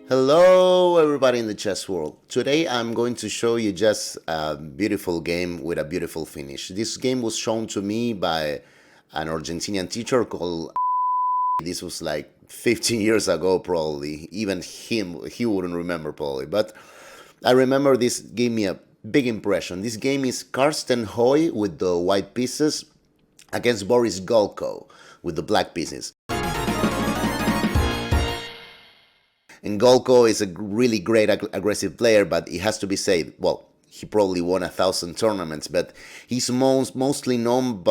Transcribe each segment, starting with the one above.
Hello everybody in the chess world. Today I'm going to show you just a beautiful game with a beautiful finish. This game was shown to me by an Argentinian teacher called this was like 15 years ago probably. Even he wouldn't remember probably. But I remember this gave me a big impression. This game is Carsten Hoi with the white pieces against Boris Gulko with the black pieces. And Gulko is a really great aggressive player, but it has to be said, well, he probably won 1,000 tournaments, but he's mostly known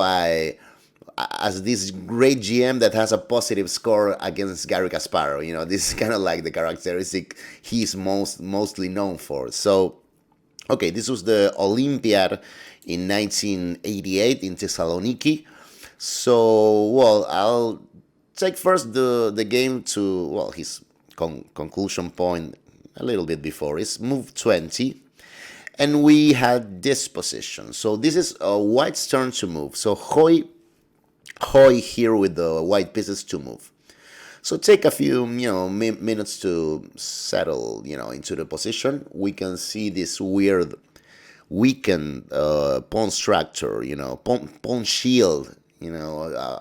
as this great GM that has a positive score against Garry Kasparov. You know, this is kind of like the characteristic he's mostly known for. So, okay, this was the Olympiad in 1988 in Thessaloniki. So, well, I'll take first the game to, well, his conclusion point a little bit before. It's move 20. And we had this position. So this is white's turn to move. So Hoi here with the white pieces to move. So take a few, minutes to settle, into the position. We can see this weird weakened pawn structure, pawn shield,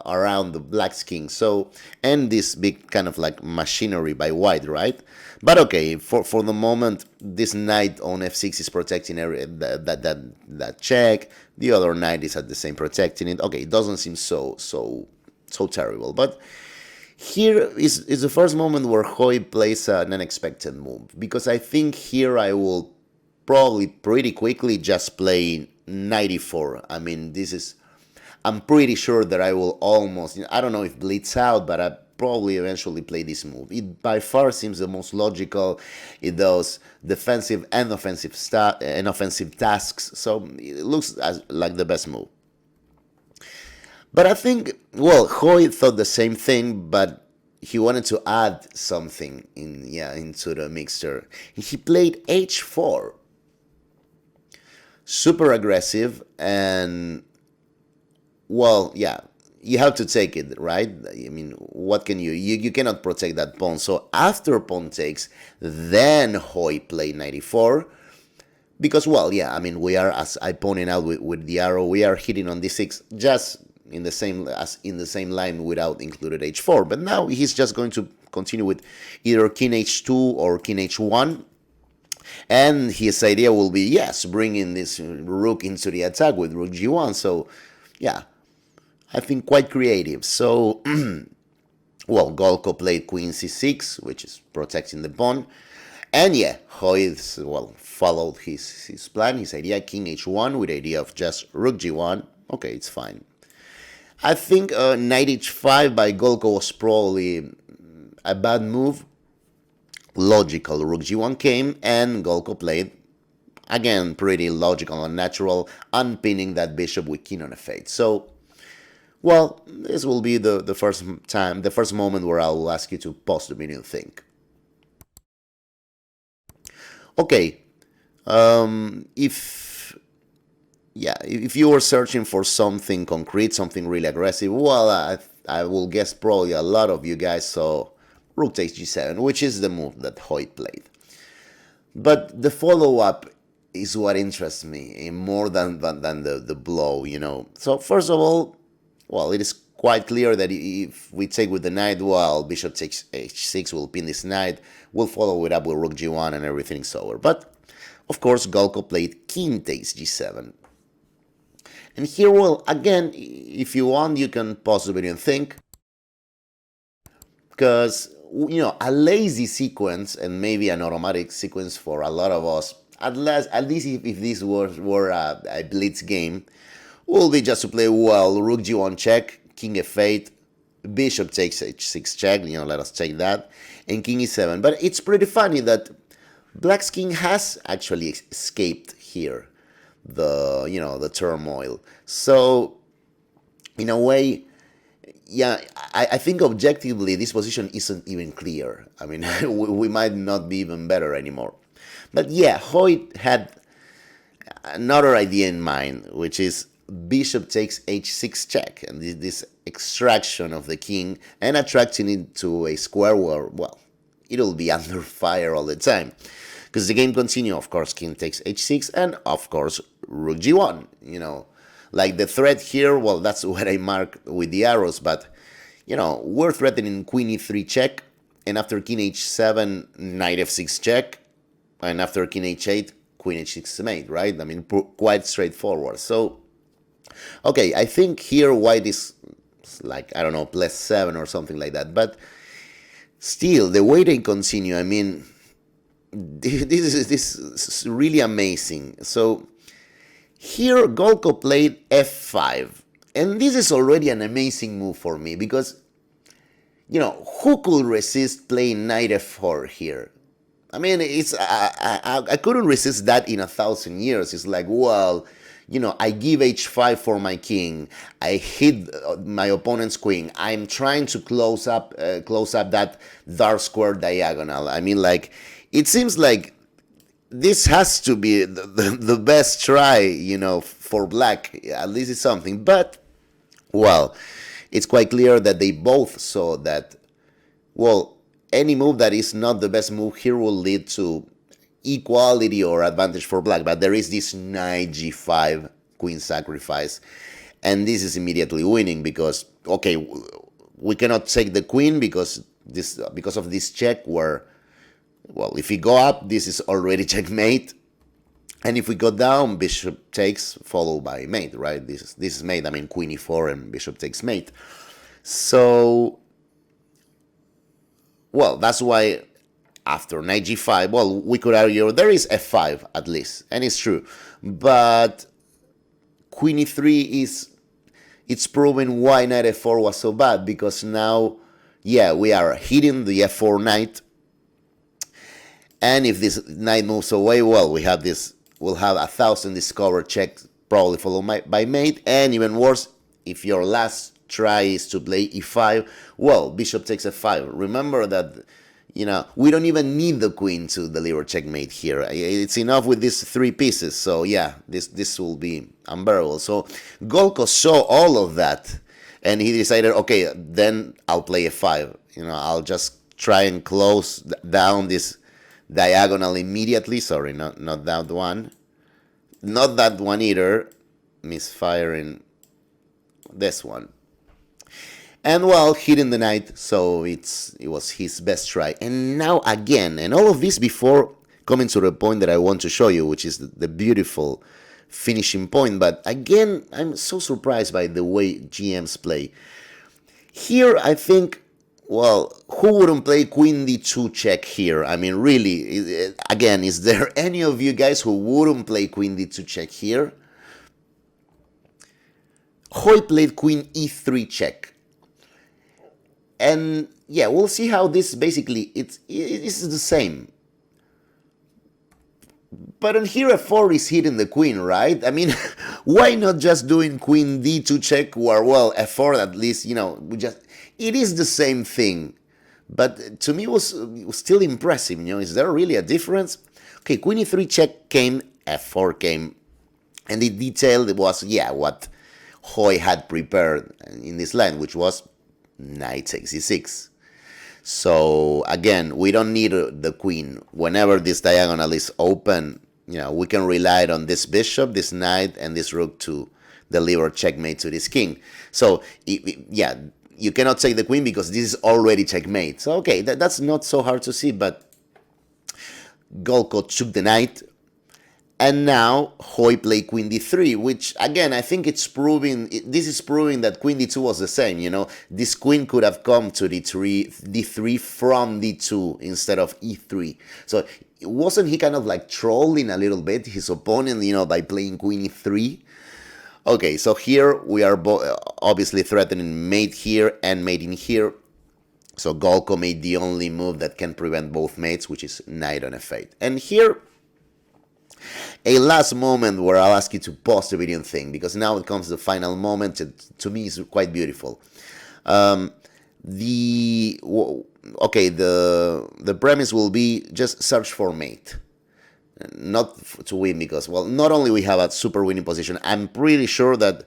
around the black's king. So, and this big kind of like machinery by white, right? But okay, for the moment, this knight on f6 is protecting that check. The other knight is at the same protecting it. Okay, it doesn't seem so terrible. But here is the first moment where Hoi plays an unexpected move, because I think here I will probably pretty quickly just play knight e4. I mean, I'm pretty sure that I will almost, I don't know if blitz out, but I probably eventually play this move. It by far seems the most logical. It does defensive and offensive tasks, so it looks like the best move. But I think, well, Hoi thought the same thing, but he wanted to add something into the mixture. He played h4. Super aggressive, and well, yeah, you have to take it, right? I mean, what can you cannot protect that pawn. So after pawn takes, then Hoi played knight e4. Because, well, yeah, I mean, we are, as I pointed out with the arrow, we are hitting on d6 just in the same line without included h4. But now he's just going to continue with either king h2 or king h1. And his idea will be, yes, bringing this rook into the attack with rook g1. So, yeah, I think quite creative. So, well, Gulko played queen c6, which is protecting the pawn. And yeah, Hoi, followed his plan, his idea, king h1 with the idea of just rook g1. Okay, it's fine. I think knight h5 by Gulko was probably a bad move. Logical, rook g1 came, and Gulko played, again, pretty logical and natural, unpinning that bishop with king on f8. So, well, this will be the first moment where I will ask you to pause the video and think. Okay, if you were searching for something concrete, something really aggressive, well, I will guess probably a lot of you guys saw rook takes g7, which is the move that Hoi played. But the follow-up is what interests me more than the blow, So first of all, well, it is quite clear that if we take with the knight, well, bishop takes h6 will pin this knight. We'll follow it up with rook g1 and everything's over. But, of course, Gulko played king takes g7. And here, well, again, if you want, you can pause the video and think. Because, a lazy sequence, and maybe an automatic sequence for a lot of us, at least if this were a blitz game, will be just to play, well, rook g1 check, king f8, bishop takes h6 check, let us take that, and king e7. But it's pretty funny that black's king has actually escaped here the turmoil. So, in a way, yeah, I think objectively this position isn't even clear. I mean, we might not be even better anymore. But yeah, Hoi had another idea in mind, which is bishop takes h6 check, and this extraction of the king and attracting it to a square where, well, it'll be under fire all the time. Because the game continues, of course, king takes h6, and of course, rook g1. Like the threat here, well, that's what I mark with the arrows, but, we're threatening queen e3 check, and after king h7, knight f6 check, and after king h8, queen h6 mate, right? I mean, quite straightforward. So, okay, I think here white is like, I don't know, +7 or something like that, but still, the way they continue, I mean, this is really amazing. So here Gulko played f5, and this is already an amazing move for me because, who could resist playing knight f4 here? I mean, I couldn't resist that in 1,000 years. It's like, well, I give h5 for my king. I hit my opponent's queen. I'm trying to close up that dark square diagonal. I mean, like, it seems like this has to be the best try, for black. At least it's something. But, well, it's quite clear that they both saw that, well, any move that is not the best move here will lead to equality or advantage for black. But there is this knight g5 queen sacrifice, and this is immediately winning because, okay, we cannot take the queen because of this check where, well, if we go up, this is already checkmate, and if we go down, bishop takes followed by mate, right? This is mate. I mean, queen e4 and bishop takes mate. So, well, that's why after knight g5, well, we could argue there is f5 at least, and it's true. But queen e3 it's proven why knight f4 was so bad, because now, yeah, we are hitting the f4 knight, and if this knight moves away, well, we'll have 1,000 discovered checks, probably followed by mate, and even worse, if your last try is to play e5, well, bishop takes f5. Remember that, we don't even need the queen to deliver checkmate here. It's enough with these 3 pieces. So yeah, this will be unbearable. So Gulko saw all of that, and he decided, okay, then I'll play f5. I'll just try and close down this diagonal immediately. Sorry, not that one. Not that one either. Misfiring this one. And, well, hitting the knight, so it was his best try. And now again, and all of this before coming to the point that I want to show you, which is the beautiful finishing point. But again, I'm so surprised by the way GMs play. Here, I think, well, who wouldn't play queen d2 check here? I mean, really, again, is there any of you guys who wouldn't play queen d2 check here? Hoi played queen e3 check. And yeah, we'll see how this basically, it's the same. But on here f4 is hitting the queen, right? I mean, why not just doing queen d2 check where, well, f4 at least, it is the same thing. But to me it was still impressive, is there really a difference? Okay, queen e3 check came, f4 came, and the detail was, yeah, what Hoi had prepared in this line, which was knight takes e6. So again, we don't need the queen. Whenever this diagonal is open, we can rely on this bishop, this knight, and this rook to deliver checkmate to this king. So yeah, you cannot take the queen because this is already checkmate. So okay, that's not so hard to see, but Gulko took the knight. And now Hoi played queen d3, which again, I think this is proving that queen d2 was the same. This queen could have come to d3 from d2 instead of e3. So wasn't he kind of like trolling a little bit his opponent, by playing queen e3? Okay, so here we are obviously threatening mate here and mating here. So Gulko made the only move that can prevent both mates, which is knight on f8. And here, a last moment where I'll ask you to pause the video and think, because now it comes the final moment. To me, it's quite beautiful. The premise will be just search for mate, not to win, because, well, not only we have a super winning position, I'm pretty sure that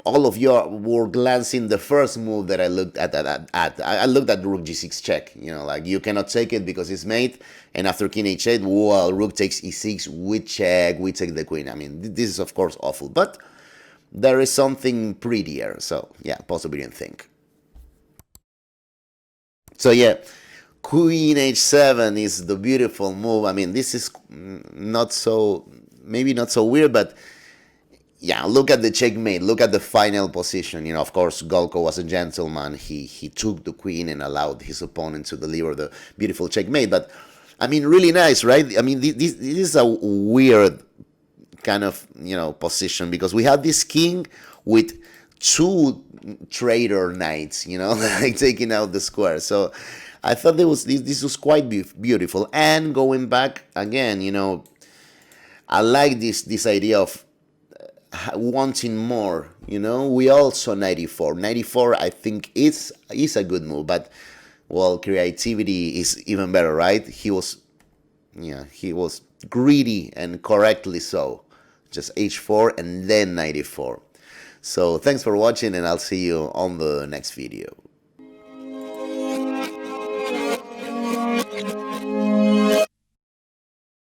all of you were glancing the first move that I looked at. I looked at rook g6 check. You know, like you cannot take it because it's mate. And after king h8, well, rook takes e6, we check, we take the queen. I mean, this is of course awful, but there is something prettier. So yeah, Pausethevideoandthink. So yeah, queen h7 is the beautiful move. I mean, this is not so, maybe not so weird, but yeah, look at the checkmate. Look at the final position. You know, of course, Gulko was a gentleman. He took the queen and allowed his opponent to deliver the beautiful checkmate. But I mean, really nice, right? I mean, this is a weird kind of, you know, position, because we have this king with two traitor knights, you know, like taking out the square. So I thought this was quite beautiful. And going back again, you know, I like this idea of wanting more. You know, we also 94. I think is a good move, but well, creativity is even better, right? He was greedy, and correctly so. Just h4 and then 94. So thanks for watching, and I'll see you on the next video.